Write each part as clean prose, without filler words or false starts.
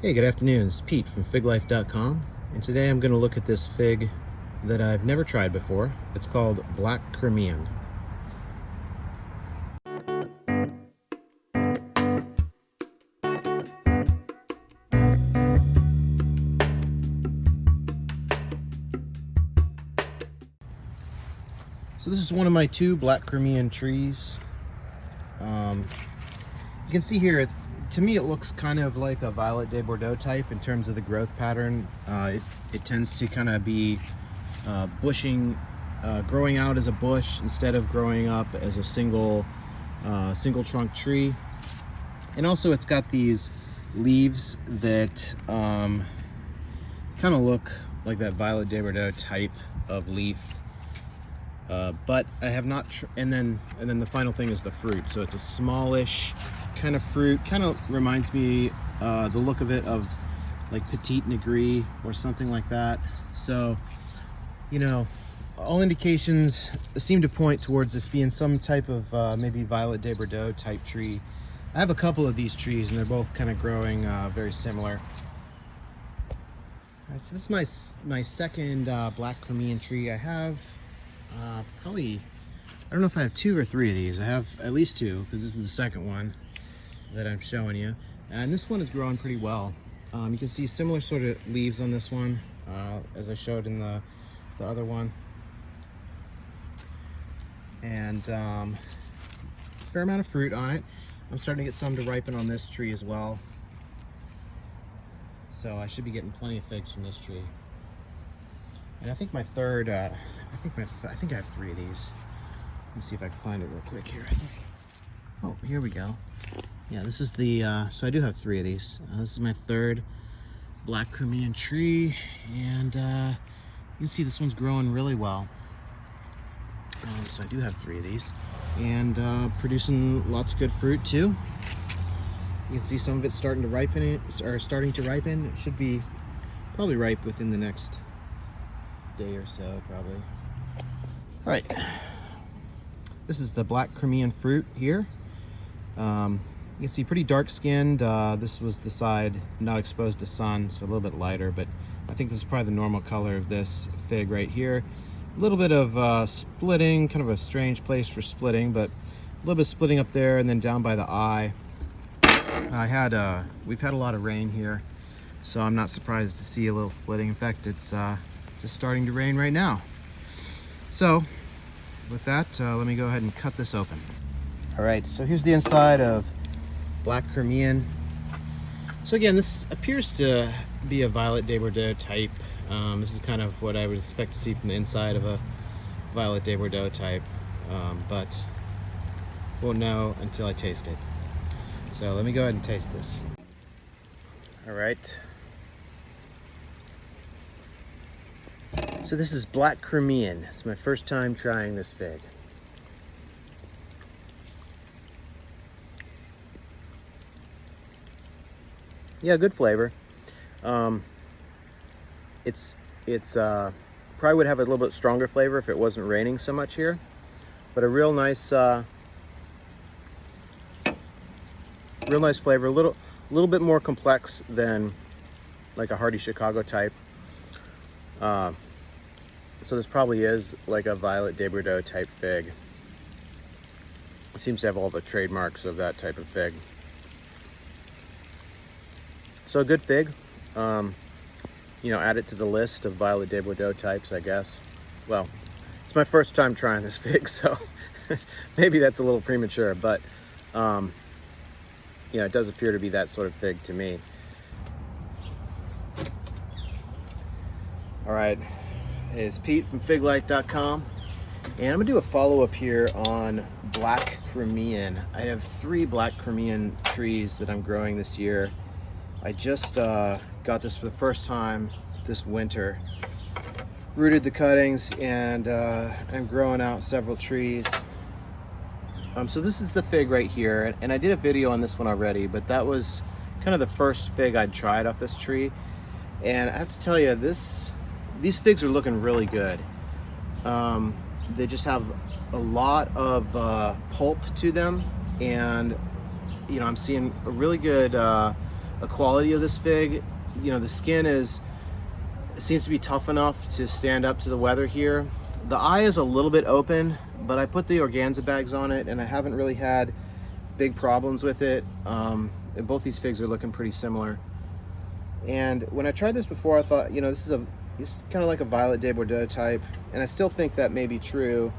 Hey, good afternoon. It's Pete from figlife.com, and today I'm going to look at this fig that I've never tried before. It's called Black Crimean. So this is one of my two Black Crimean trees. You can see here, to me it looks kind of like a Violet de Bordeaux-type in terms of the growth pattern. It tends to kind of be bushing, growing out as a bush instead of growing up as a single trunk tree. And also it's got these leaves that kind of look like that Violet de Bordeaux type of leaf. But I have not, and then the final thing is the fruit. So it's a smallish kind of fruit, kind of reminds me the look of it of like Petite Negri or something like that. So, you know, all indications seem to point towards this being some type of maybe Violet de Bordeaux type tree. I have a couple of these trees and they're both kind of growing very similar. All right, so this is my second Black Crimean tree. I have probably, I don't know if I have two or three of these. I have at least two, because this is the second one that I'm showing you. And this one is growing pretty well. You can see similar sort of leaves on this one, as I showed in the other one. And fair amount of fruit on it. I'm starting to get some to ripen on this tree as well. So I should be getting plenty of figs from this tree. And I think my third, I think I have three of these. Let me see if I can find it real quick here. Oh, here we go. Yeah, this is the, so I do have three of these. This is my third Black Crimean tree, and you can see this one's growing really well. So I do have three of these, and producing lots of good fruit too. You can see some of it's starting to ripen. It should be probably ripe within the next day or so, probably. All right, this is the Black Crimean fruit here. You can see pretty dark skinned. This was the side not exposed to sun, so a little bit lighter, but I think this is probably the normal color of this fig right here. A little bit of splitting, kind of a strange place for splitting, but a little bit of splitting up there and then down by the eye. We've had a lot of rain here, so I'm not surprised to see a little splitting. In fact, it's just starting to rain right now. So with that, let me go ahead and cut this open. All right, so here's the inside of Black Crimean. So again, this appears to be a Violet de Bordeaux type. This is kind of what I would expect to see from the inside of a Violet de Bordeaux type, but won't know until I taste it. So let me go ahead and taste this. All right. So this is Black Crimean. It's my first time trying this fig. Yeah, good flavor. It's probably would have a little bit stronger flavor if it wasn't raining so much here, but a real nice flavor. A little bit more complex than like a Hardy Chicago type. So this probably is like a Violet de Bordeaux type fig. It seems to have all the trademarks of that type of fig. So a good fig. You know, add it to the list of Violet de Bordeaux types, I guess. Well, it's my first time trying this fig, so maybe that's a little premature, but you know, it does appear to be that sort of fig to me. All right, it's Pete from figlife.com, and I'm gonna do a follow-up here on Black Crimean. I have three Black Crimean trees that I'm growing this year. I just got this for the first time this winter. Rooted the cuttings, and I'm growing out several trees. So this is the fig right here, and I did a video on this one already, but that was kind of the first fig I'd tried off this tree. And I have to tell you, these figs are looking really good. They just have a lot of pulp to them, and you know, I'm seeing a really good quality of this fig. You know, the skin seems to be tough enough to stand up to the weather here. The eye is a little bit open, but I put the organza bags on it and I haven't really had big problems with it. And both these figs are looking pretty similar. And when I tried this before, I thought, you know, this is kind of like a Violet de Bordeaux type, and I still think that may be true.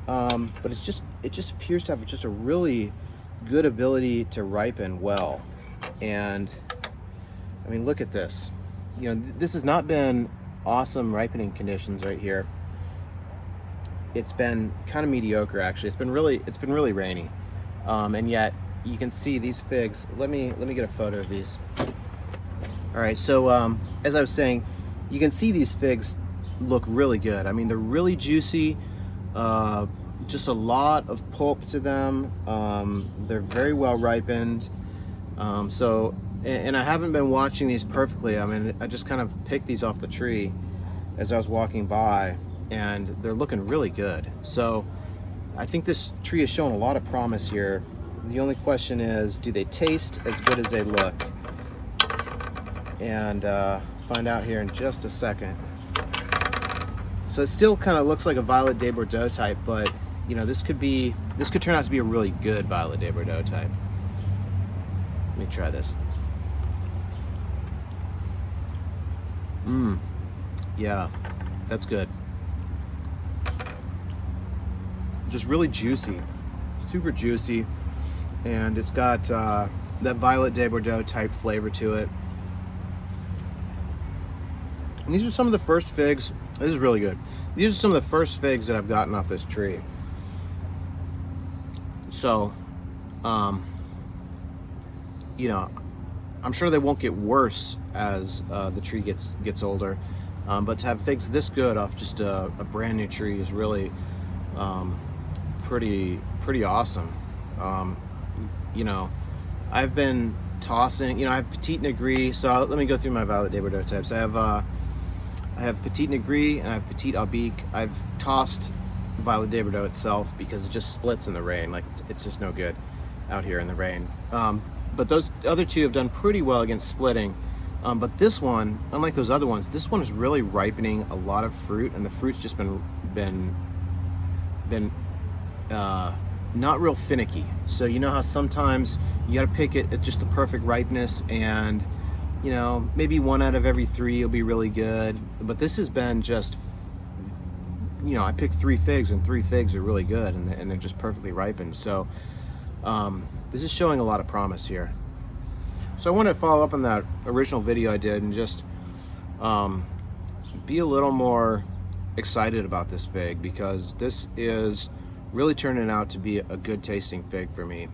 But it just appears to have just a really good ability to ripen well. And I mean, look at this. You know, this has not been awesome ripening conditions right here. It's been kind of mediocre, actually. It's been really rainy, and yet you can see these figs. Let me get a photo of these. All right, so as I was saying, you can see these figs look really good. I mean, they're really juicy. Just a lot of pulp to them. They're very well ripened. And I haven't been watching these perfectly. I mean, I just kind of picked these off the tree as I was walking by, and they're looking really good. So I think this tree is showing a lot of promise here. The only question is, do they taste as good as they look? And find out here in just a second. So it still kind of looks like a Violet de Bordeaux type, but you know, this could turn out to be a really good Violet de Bordeaux type. Let me try this. Yeah, that's good. Just really juicy, super juicy, and it's got that Violet de Bordeaux type flavor to it. And these are some of the first figs. This is really good. These are some of the first figs that I've gotten off this tree. So, you know, I'm sure they won't get worse as the tree gets older. But to have figs this good off just a brand new tree is really pretty awesome. You know, I've been tossing. You know, I have Petite Negri. So let me go through my Violet de Bordeaux types. I have Petite Negri and I have Petite Albique. I've tossed Violet de Bordeaux itself because it just splits in the rain. Like it's just no good out here in the rain. But those other two have done pretty well against splitting. But this one, unlike those other ones, this one is really ripening a lot of fruit, and the fruit's just been not real finicky. So you know how sometimes you got to pick it at just the perfect ripeness, and you know, maybe 1 out of every 3 will be really good. But this has been just, you know, I picked 3 figs, and 3 figs are really good, and they're just perfectly ripened. So this is showing a lot of promise here. So I want to follow up on that original video I did and just be a little more excited about this fig, because this is really turning out to be a good tasting fig for me.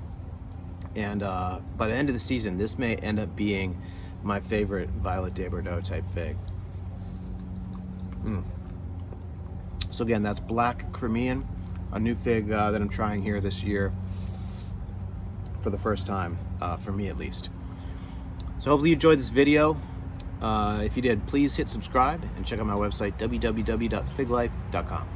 And by the end of the season, this may end up being my favorite Violet de Bordeaux type fig. So again, that's Black Crimean, a new fig that I'm trying here this year for the first time, for me at least. So hopefully you enjoyed this video. If you did, please hit subscribe and check out my website, www.figlife.com.